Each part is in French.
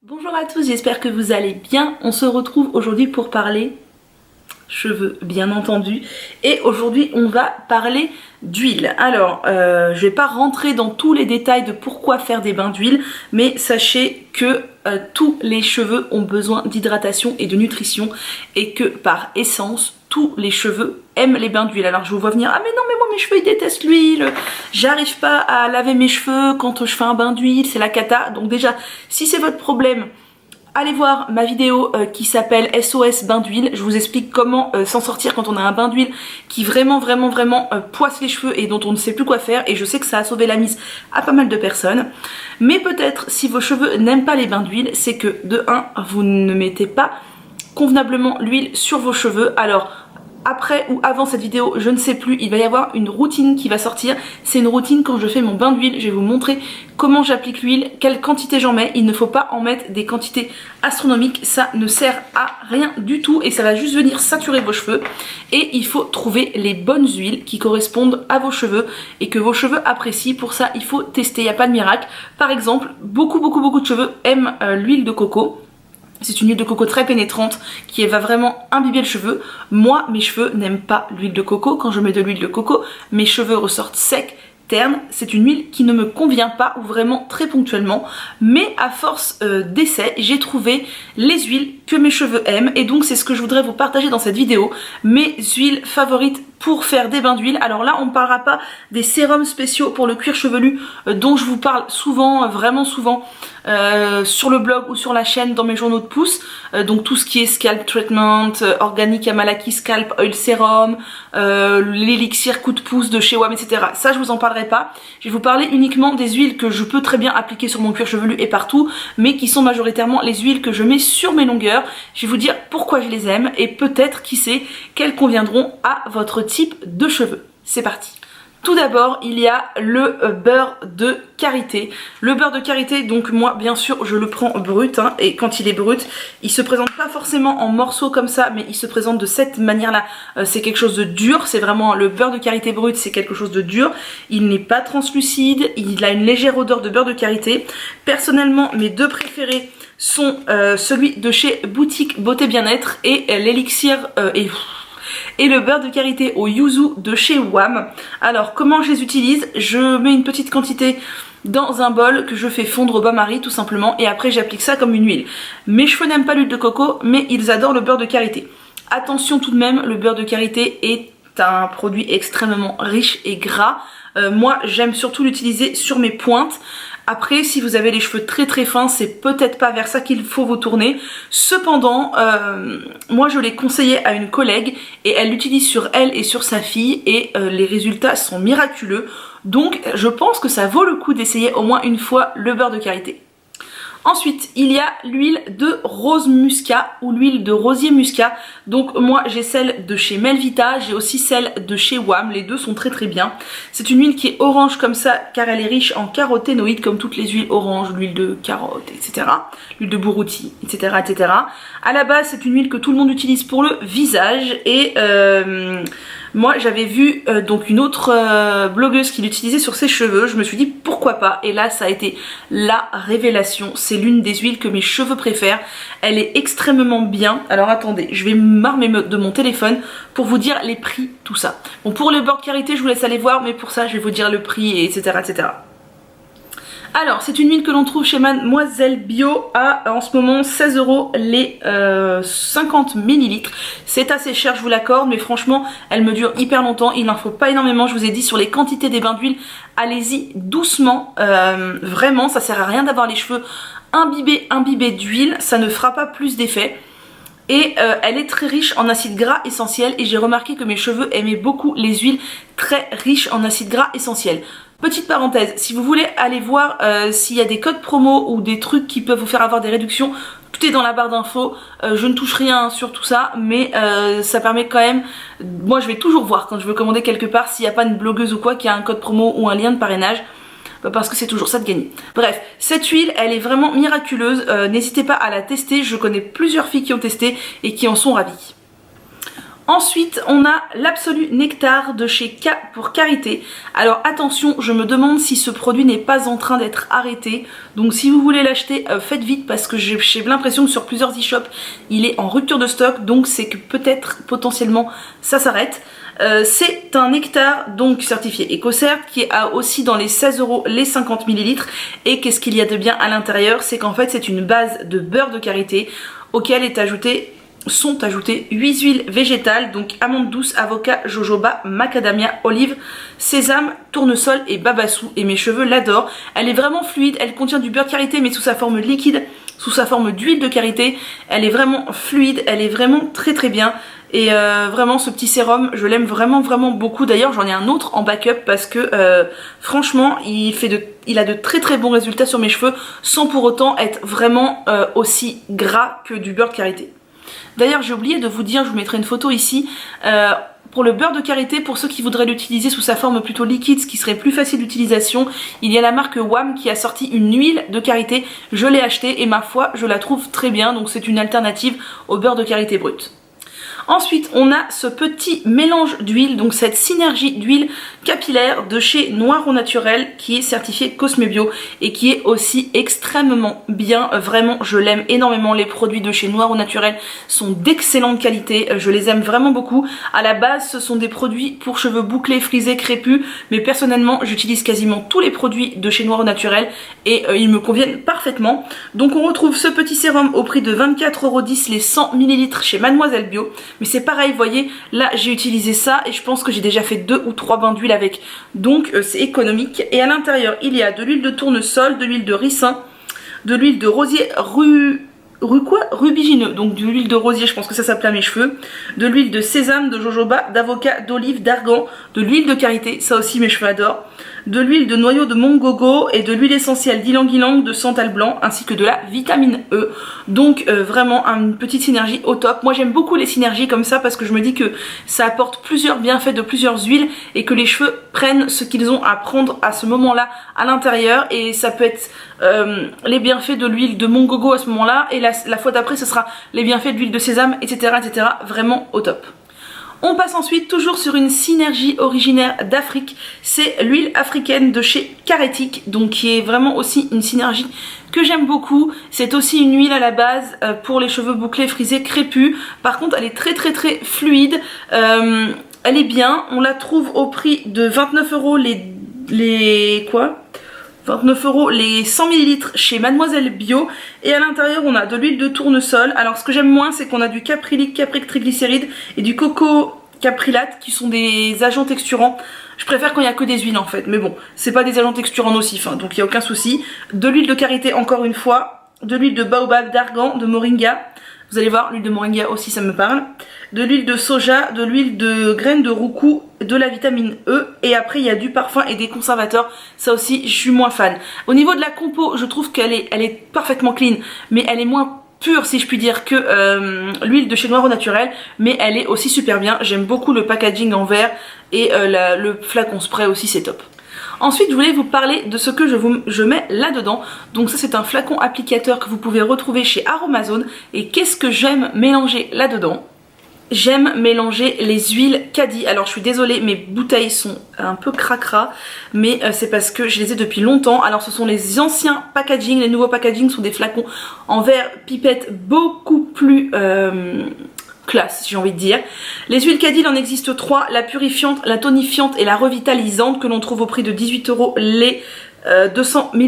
Bonjour à tous, j'espère que vous allez bien. On se retrouve aujourd'hui pour parler cheveux, bien entendu. Et aujourd'hui, on va parler d'huile. Alors, je vais pas rentrer dans tous les détails de pourquoi faire des bains d'huile, mais sachez que tous les cheveux ont besoin d'hydratation et de nutrition et que par essence, tous les cheveux aiment les bains d'huile. Alors je vous vois venir, ah mais non mais moi mes cheveux ils détestent l'huile, j'arrive pas à laver mes cheveux quand je fais un bain d'huile, c'est la cata. Donc déjà, si c'est votre problème, allez voir ma vidéo qui s'appelle SOS bain d'huile. Je vous explique comment s'en sortir quand on a un bain d'huile qui vraiment poisse les cheveux et dont on ne sait plus quoi faire. Et je sais que ça a sauvé la mise à pas mal de personnes. Mais peut-être si vos cheveux n'aiment pas les bains d'huile, c'est que de 1, vous ne mettez pas convenablement l'huile sur vos cheveux. Alors après ou avant cette vidéo, je ne sais plus, il va y avoir une routine qui va sortir. C'est une routine quand je fais mon bain d'huile. Je vais vous montrer comment j'applique l'huile, quelle quantité j'en mets. Il ne faut pas en mettre des quantités astronomiques, ça ne sert à rien du tout et ça va juste venir saturer vos cheveux. Et il faut trouver les bonnes huiles qui correspondent à vos cheveux et que vos cheveux apprécient. Pour ça, il faut tester, il n'y a pas de miracle. Par exemple, beaucoup de cheveux aiment l'huile de coco. C'est une huile de coco très pénétrante qui va vraiment imbiber le cheveu. Moi, mes cheveux n'aiment pas l'huile de coco. Quand je mets de l'huile de coco, mes cheveux ressortent secs, ternes. C'est une huile qui ne me convient pas ou vraiment très ponctuellement. Mais à force d'essais, j'ai trouvé les huiles que mes cheveux aiment. Et donc, c'est ce que je voudrais vous partager dans cette vidéo. Mes huiles favorites pour faire des bains d'huile. Alors là, on ne parlera pas des sérums spéciaux pour le cuir chevelu dont je vous parle souvent, vraiment souvent, sur le blog ou sur la chaîne dans mes journaux de pouce. Donc tout ce qui est scalp treatment, organique Amalaki scalp oil serum, l'élixir coup de pouce de chez WAM, etc. Ça, je vous en parlerai pas. Je vais vous parler uniquement des huiles que je peux très bien appliquer sur mon cuir chevelu et partout, mais qui sont majoritairement les huiles que je mets sur mes longueurs. Je vais vous dire pourquoi je les aime et peut-être, qui sait, qu'elles conviendront à votre type de cheveux. C'est parti. Tout d'abord, il y a le beurre de karité. Le beurre de karité, donc moi, bien sûr, je le prends brut. Hein, et quand il est brut, il se présente pas forcément en morceaux comme ça, mais il se présente de cette manière-là. C'est quelque chose de dur. C'est vraiment le beurre de karité brut, c'est quelque chose de dur. Il n'est pas translucide. Il a une légère odeur de beurre de karité. Personnellement, mes deux préférés sont celui de chez Boutique Beauté Bien-être et l'élixir et le beurre de karité au yuzu de chez WAM. Alors comment je les utilise? Je mets une petite quantité dans un bol que je fais fondre au bain-marie tout simplement et après j'applique ça comme une huile. Mes cheveux n'aiment pas l'huile de coco mais ils adorent le beurre de karité. Attention tout de même, le beurre de karité est un produit extrêmement riche et gras. Moi j'aime surtout l'utiliser sur mes pointes. Après, si vous avez les cheveux très fins, c'est peut-être pas vers ça qu'il faut vous tourner. Cependant, moi je l'ai conseillé à une collègue et elle l'utilise sur elle et sur sa fille et les résultats sont miraculeux. Donc je pense que ça vaut le coup d'essayer au moins une fois le beurre de karité. Ensuite, il y a l'huile de rose muscat ou l'huile de rosier muscat. Donc moi j'ai celle de chez Melvita, j'ai aussi celle de chez WAM, les deux sont très bien. C'est une huile qui est orange comme ça car elle est riche en caroténoïdes comme toutes les huiles oranges, l'huile de carotte, etc. L'huile de bourrouti, etc. À la base c'est une huile que tout le monde utilise pour le visage et moi j'avais vu donc une autre blogueuse qui l'utilisait sur ses cheveux, je me suis dit pourquoi pas et là ça a été la révélation, c'est l'une des huiles que mes cheveux préfèrent, elle est extrêmement bien. Alors attendez, je vais m'armer de mon téléphone pour vous dire les prix, tout ça. Bon pour le beurre de karité je vous laisse aller voir mais pour ça je vais vous dire le prix etc. Alors, c'est une huile que l'on trouve chez Mademoiselle Bio à en ce moment 16 € les 50 ml. C'est assez cher, je vous l'accorde, mais franchement, elle me dure hyper longtemps. Il n'en faut pas énormément, je vous ai dit, sur les quantités des bains d'huile. Allez-y doucement, vraiment, ça sert à rien d'avoir les cheveux imbibés d'huile, ça ne fera pas plus d'effet. Et elle est très riche en acides gras essentiels et j'ai remarqué que mes cheveux aimaient beaucoup les huiles très riches en acides gras essentiels. Petite parenthèse, si vous voulez aller voir s'il y a des codes promo ou des trucs qui peuvent vous faire avoir des réductions, tout est dans la barre d'infos. Je ne touche rien sur tout ça, mais ça permet quand même... Moi je vais toujours voir quand je veux commander quelque part s'il n'y a pas une blogueuse ou quoi qui a un code promo ou un lien de parrainage. Parce que c'est toujours ça de gagner. Bref, cette huile, elle est vraiment miraculeuse. N'hésitez pas à la tester. Je connais plusieurs filles qui ont testé et qui en sont ravies. Ensuite, on a l'Absolu Nectar de chez K pour Karité. Alors attention, je me demande si ce produit n'est pas en train d'être arrêté. Donc si vous voulez l'acheter, faites vite parce que j'ai l'impression que sur plusieurs e-shops, il est en rupture de stock. Donc c'est que peut-être, potentiellement, ça s'arrête. C'est un nectar donc certifié EcoCert qui a aussi dans les 16 € les 50 ml. Et qu'est-ce qu'il y a de bien à l'intérieur? C'est qu'en fait c'est une base de beurre de karité auquel sont ajoutées 8 huiles végétales, donc amande douce, avocat, jojoba, macadamia, olive, sésame, tournesol et babassou. Et mes cheveux l'adorent. Elle est vraiment fluide, elle contient du beurre de karité mais sous sa forme liquide, sous sa forme d'huile de karité. Elle est vraiment fluide, elle est vraiment très très bien. Et vraiment ce petit sérum je l'aime vraiment beaucoup. D'ailleurs j'en ai un autre en backup parce que franchement il a de très très bons résultats sur mes cheveux sans pour autant être vraiment aussi gras que du beurre de karité. D'ailleurs j'ai oublié de vous dire, je vous mettrai une photo ici, pour le beurre de karité, pour ceux qui voudraient l'utiliser sous sa forme plutôt liquide, ce qui serait plus facile d'utilisation, il y a la marque WAM qui a sorti une huile de karité. Je l'ai achetée et ma foi je la trouve très bien, donc c'est une alternative au beurre de karité brut. Ensuite, on a ce petit mélange d'huile, donc cette synergie d'huile capillaire de chez Noir au Naturel qui est certifié Cosmebio et qui est aussi extrêmement bien. Vraiment, je l'aime énormément. Les produits de chez Noir au Naturel sont d'excellente qualité. Je les aime vraiment beaucoup. À la base, ce sont des produits pour cheveux bouclés, frisés, crépus. Mais personnellement, j'utilise quasiment tous les produits de chez Noir au Naturel et ils me conviennent parfaitement. Donc, on retrouve ce petit sérum au prix de 24,10 € les 100 ml chez Mademoiselle Bio. Mais c'est pareil, vous voyez, là j'ai utilisé ça et je pense que j'ai déjà fait 2 ou 3 bains d'huile avec. Donc c'est économique. Et à l'intérieur, il y a de l'huile de tournesol, de l'huile de ricin, de l'huile de rosier rubigineux, donc de l'huile de rosier, je pense que ça s'appelle à mes cheveux, de l'huile de sésame, de jojoba, d'avocat, d'olive, d'argan, de l'huile de karité, ça aussi mes cheveux adorent, de l'huile de noyau de mongogo et de l'huile essentielle d'ylang-ylang, de santal blanc, ainsi que de la vitamine E. Donc vraiment une petite synergie au top. Moi j'aime beaucoup les synergies comme ça parce que je me dis que ça apporte plusieurs bienfaits de plusieurs huiles et que les cheveux prennent ce qu'ils ont à prendre à ce moment-là à l'intérieur. Et ça peut être les bienfaits de l'huile de mongogo à ce moment-là et la fois d'après ce sera les bienfaits de l'huile de sésame, etc., etc. Vraiment au top. On passe ensuite toujours sur une synergie originaire d'Afrique, c'est l'huile africaine de chez Caretic, donc qui est vraiment aussi une synergie que j'aime beaucoup. C'est aussi une huile à la base pour les cheveux bouclés, frisés, crépus. Par contre elle est très fluide, elle est bien, on la trouve au prix de 29 € les 29 € les 100 ml chez Mademoiselle Bio. Et à l'intérieur on a de l'huile de tournesol. Alors ce que j'aime moins c'est qu'on a du caprylique, capric triglycéride et du coco caprylate qui sont des agents texturants. Je préfère quand il n'y a que des huiles en fait, mais bon, c'est pas des agents texturants nocifs, hein, donc il n'y a aucun souci. De l'huile de karité encore une fois, de l'huile de baobab, d'argan, de moringa. Vous allez voir, l'huile de moringa aussi ça me parle. De l'huile de soja, de l'huile de graines de roucou, de la vitamine E. Et après il y a du parfum et des conservateurs. Ça aussi je suis moins fan. Au niveau de la compo, je trouve qu'elle est parfaitement clean. Mais elle est moins pure si je puis dire que l'huile de chez Noir au Naturel. Mais elle est aussi super bien. J'aime beaucoup le packaging en verre. Et le flacon spray aussi c'est top. Ensuite je voulais vous parler de ce que je mets là dedans. Donc ça c'est un flacon applicateur que vous pouvez retrouver chez Aromazone. Et qu'est-ce que j'aime mélanger là dedans? J'aime mélanger les huiles Caddy. Alors je suis désolée, mes bouteilles sont un peu cracra, mais c'est parce que je les ai depuis longtemps. Alors ce sont les anciens packaging, les nouveaux packaging sont des flacons en verre pipette beaucoup plus classe, j'ai envie de dire. Les huiles Caddy, il en existe 3, la purifiante, la tonifiante et la revitalisante, que l'on trouve au prix de 18 € les 210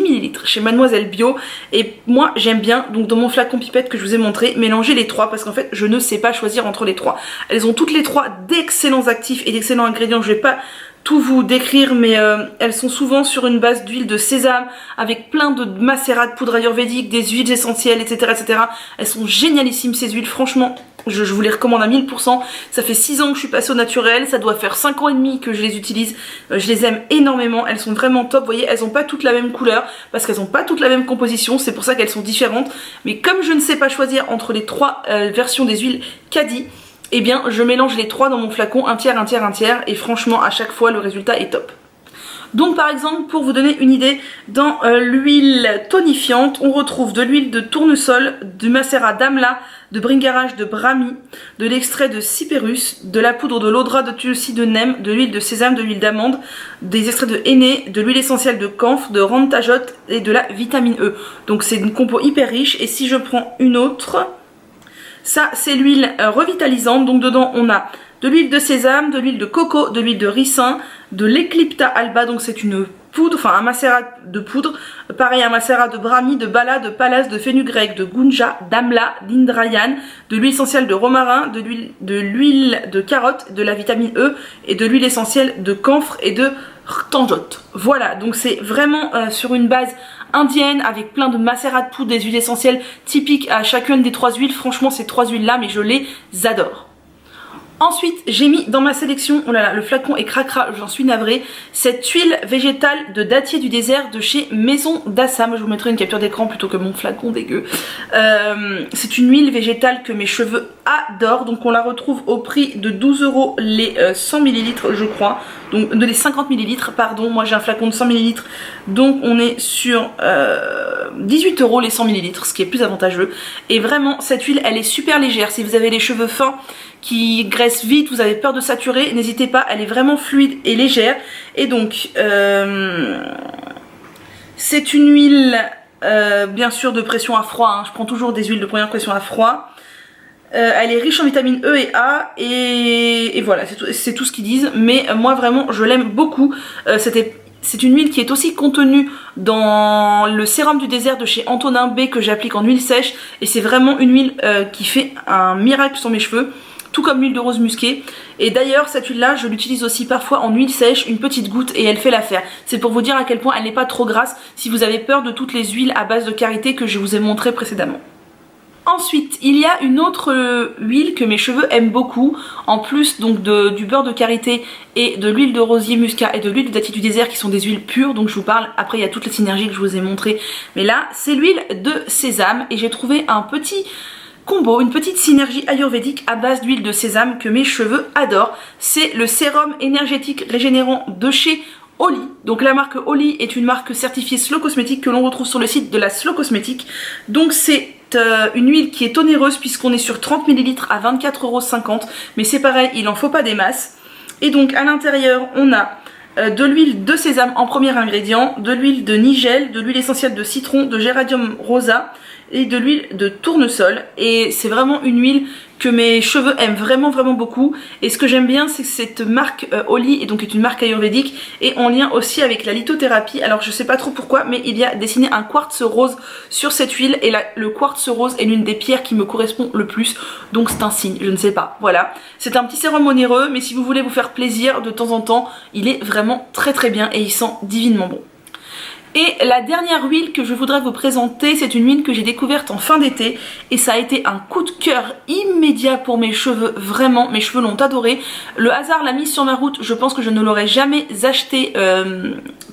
ml chez Mademoiselle Bio. Et moi j'aime bien, donc dans mon flacon pipette que je vous ai montré, mélanger les 3 parce qu'en fait je ne sais pas choisir entre les 3. Elles ont toutes les 3 d'excellents actifs et d'excellents ingrédients. Je vais pas tout vous décrire, mais elles sont souvent sur une base d'huile de sésame avec plein de macérats de poudre ayurvédique, des huiles essentielles, etc., etc. Elles sont génialissimes ces huiles, franchement je vous les recommande à 1000%. Ça fait 6 ans que je suis passée au naturel, ça doit faire 5 ans et demi que je les utilise. Je les aime énormément, elles sont vraiment top. Vous voyez, elles n'ont pas toutes la même couleur parce qu'elles n'ont pas toutes la même composition, c'est pour ça qu'elles sont différentes. Mais comme je ne sais pas choisir entre les 3 versions des huiles Caddy, eh bien je mélange les 3 dans mon flacon, un tiers, un tiers, un tiers, et franchement à chaque fois le résultat est top. Donc par exemple, pour vous donner une idée, dans l'huile tonifiante, on retrouve de l'huile de tournesol, du macérat d'amla, de bringarage de brahmi, de l'extrait de cyperus, de la poudre de l'odra de tulsi de nem, de l'huile de sésame, de l'huile d'amande, des extraits de henné, de l'huile essentielle de camphre, de rantajot et de la vitamine E. Donc c'est une compo hyper riche. Et si je prends une autre, ça c'est l'huile revitalisante. Donc dedans on a de l'huile de sésame, de l'huile de coco, de l'huile de ricin, de l'Eclipta alba, donc c'est une poudre, enfin un macérat de poudre, pareil un macérat de brahmi, de bala, de palas, de fenugrec, de gunja, d'amla, d'indrayan, de l'huile essentielle de romarin, de l'huile de carotte, de la vitamine E et de l'huile essentielle de camphre et de rtanjot. Voilà, donc c'est vraiment sur une base indienne avec plein de macérats de poudre, des huiles essentielles typiques à chacune des 3 huiles. Franchement ces 3 huiles là, mais je les adore. Ensuite, j'ai mis dans ma sélection, oh là là, le flacon est cracra, j'en suis navrée, cette huile végétale de dattier du désert de chez Maison d'Assam. Je vous mettrai une capture d'écran plutôt que mon flacon dégueu. C'est une huile végétale que mes cheveux adorent, donc on la retrouve au prix de 12 € les 100 ml je crois, donc de les 50 ml pardon, moi j'ai un flacon de 100 ml, donc on est sur 18 € les 100 ml, ce qui est plus avantageux. Et vraiment cette huile elle est super légère, si vous avez les cheveux fins qui graisse vite, vous avez peur de saturer, n'hésitez pas, elle est vraiment fluide et légère. Et donc c'est une huile bien sûr de pression à froid, hein. Je prends toujours des huiles de première pression à froid. Elle est riche en vitamines E et A et voilà, c'est tout ce qu'ils disent, mais moi vraiment je l'aime beaucoup. C'est une huile qui est aussi contenue dans le sérum du désert de chez Antonin B que j'applique en huile sèche, et c'est vraiment une huile qui fait un miracle sur mes cheveux, tout comme l'huile de rose musquée. Et d'ailleurs cette huile là je l'utilise aussi parfois en huile sèche, une petite goutte, et elle fait l'affaire. C'est pour vous dire à quel point elle n'est pas trop grasse si vous avez peur de toutes les huiles à base de karité que je vous ai montré précédemment. Ensuite, il y a une autre huile que mes cheveux aiment beaucoup, en plus donc du beurre de karité et de l'huile de rosier muscat et de l'huile de dattier du désert qui sont des huiles pures, donc je vous parle, après il y a toutes les synergies que je vous ai montrées, mais là c'est l'huile de sésame, et j'ai trouvé un petit combo, une petite synergie ayurvédique à base d'huile de sésame que mes cheveux adorent. C'est le sérum énergétique régénérant de chez Oli. Donc la marque Oli est une marque certifiée Slow Cosmétique que l'on retrouve sur le site de la Slow Cosmétique. Donc c'est une huile qui est onéreuse puisqu'on est sur 30 ml à 24,50 €, mais c'est pareil, il en faut pas des masses. Et donc à l'intérieur on a de l'huile de sésame en premier ingrédient, de l'huile de nigel, de l'huile essentielle de citron, de géranium rosa et de l'huile de tournesol. Et c'est vraiment une huile que mes cheveux aiment vraiment beaucoup. Et ce que j'aime bien, c'est que cette marque Oli est une marque ayurvédique et en lien aussi avec la lithothérapie. Alors je sais pas trop pourquoi, mais il y a dessiné un quartz rose sur cette huile, et le quartz rose est l'une des pierres qui me correspond le plus, donc c'est un signe, je ne sais pas. Voilà, c'est un petit sérum onéreux, mais si vous voulez vous faire plaisir de temps en temps, il est vraiment très bien et il sent divinement bon. Et la dernière huile que je voudrais vous présenter, c'est une huile que j'ai découverte en fin d'été et ça a été un coup de cœur immédiat pour mes cheveux, vraiment, mes cheveux l'ont adoré. Le hasard l'a mise sur ma route, je pense que je ne l'aurais jamais acheté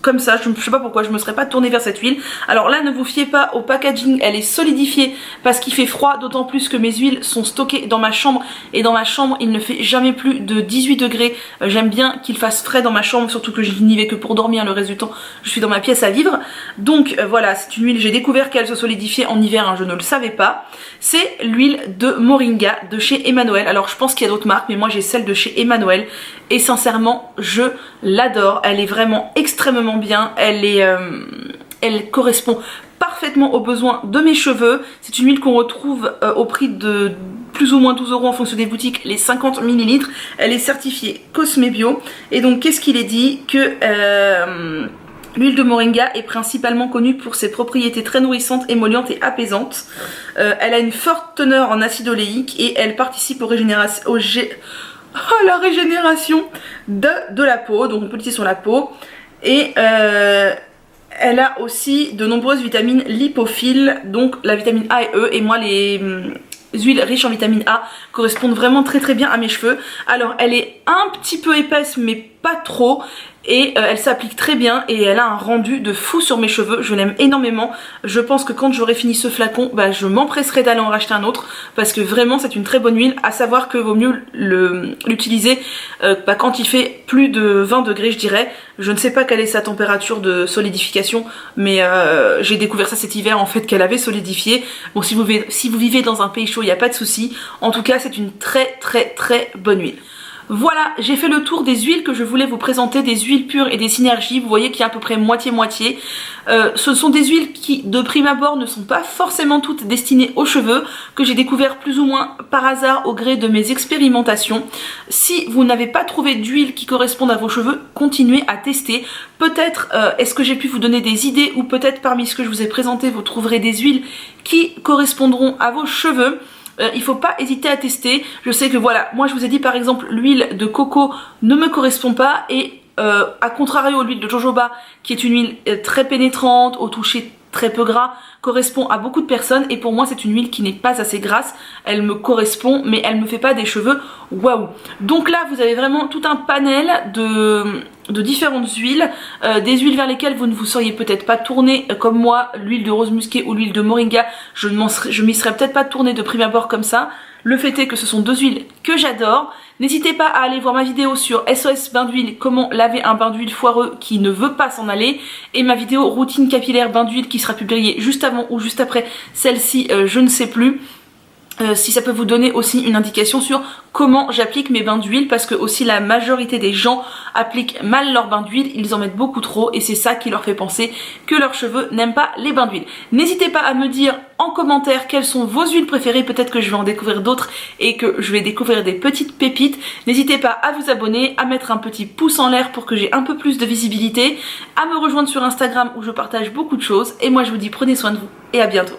comme ça, je ne sais pas pourquoi je me serais pas tournée vers cette huile. Alors là, ne vous fiez pas au packaging, elle est solidifiée parce qu'il fait froid, d'autant plus que mes huiles sont stockées dans ma chambre, et dans ma chambre il ne fait jamais plus de 18 degrés. J'aime bien qu'il fasse frais dans ma chambre, surtout que je n'y vais que pour dormir, le reste du temps je suis dans ma pièce à vivre. Donc voilà, c'est une huile, j'ai découvert qu'elle se solidifiait en hiver, hein, je ne le savais pas. C'est l'huile de Moringa de chez Emmanuel. Alors je pense qu'il y a d'autres marques, mais moi j'ai celle de chez Emmanuel et sincèrement je l'adore. Elle est vraiment extrêmement bien, elle correspond parfaitement aux besoins de mes cheveux. C'est une huile qu'on retrouve au prix de plus ou moins 12 € en fonction des boutiques, les 50 ml. Elle est certifiée Cosme Bio. Et donc qu'est-ce qu'il est dit que l'huile de Moringa est principalement connue pour ses propriétés très nourrissantes, émollientes et apaisantes. Elle a une forte teneur en acide oléique et elle participe à la régénération de la peau. Donc on peut l'utiliser sur la peau. Et elle a aussi de nombreuses vitamines lipophiles, donc la vitamine A et E. Et moi les huiles riches en vitamine A correspondent vraiment très bien à mes cheveux. Alors elle est un petit peu épaisse, mais pas trop et elle s'applique très bien et elle a un rendu de fou sur mes cheveux. Je l'aime énormément. Je pense que quand j'aurai fini ce flacon, bah, je m'empresserai d'aller en racheter un autre parce que vraiment c'est une très bonne huile. À savoir que vaut mieux l'utiliser quand il fait plus de 20 degrés, je dirais. Je ne sais pas quelle est sa température de solidification, mais j'ai découvert ça cet hiver en fait, qu'elle avait solidifié. Bon, si vous vivez dans un pays chaud, il n'y a pas de souci. En tout cas, c'est une très bonne huile. Voilà, j'ai fait le tour des huiles que je voulais vous présenter, des huiles pures et des synergies. Vous voyez qu'il y a à peu près moitié-moitié. Ce sont des huiles qui, de prime abord, ne sont pas forcément toutes destinées aux cheveux, que j'ai découvert plus ou moins par hasard au gré de mes expérimentations. Si vous n'avez pas trouvé d'huile qui corresponde à vos cheveux, continuez à tester. Peut-être est-ce que j'ai pu vous donner des idées, ou peut-être parmi ce que je vous ai présenté, vous trouverez des huiles qui correspondront à vos cheveux. Il faut pas hésiter à tester. Je sais que voilà, moi je vous ai dit par exemple l'huile de coco ne me correspond pas et à contrario l'huile de jojoba qui est une huile très pénétrante, au toucher très peu gras, correspond à beaucoup de personnes et pour moi c'est une huile qui n'est pas assez grasse. Elle me correspond mais elle me fait pas des cheveux waouh. Donc là vous avez vraiment tout un panel de différentes huiles, des huiles vers lesquelles vous ne vous seriez peut-être pas tourné comme moi, l'huile de rose musquée ou l'huile de moringa, je m'y serais peut-être pas tournée de prime abord comme ça. Le fait est que ce sont deux huiles que j'adore. N'hésitez pas à aller voir ma vidéo sur SOS bain d'huile, comment laver un bain d'huile foireux qui ne veut pas s'en aller, et ma vidéo routine capillaire bain d'huile qui sera publiée juste avant ou juste après celle-ci, je ne sais plus. Si ça peut vous donner aussi une indication sur comment j'applique mes bains d'huile, parce que aussi la majorité des gens appliquent mal leurs bains d'huile, ils en mettent beaucoup trop et c'est ça qui leur fait penser que leurs cheveux n'aiment pas les bains d'huile. N'hésitez pas à me dire en commentaire quelles sont vos huiles préférées, peut-être que je vais en découvrir d'autres et que je vais découvrir des petites pépites. N'hésitez pas à vous abonner, à mettre un petit pouce en l'air pour que j'ai un peu plus de visibilité, à me rejoindre sur Instagram où je partage beaucoup de choses et moi je vous dis prenez soin de vous et à bientôt.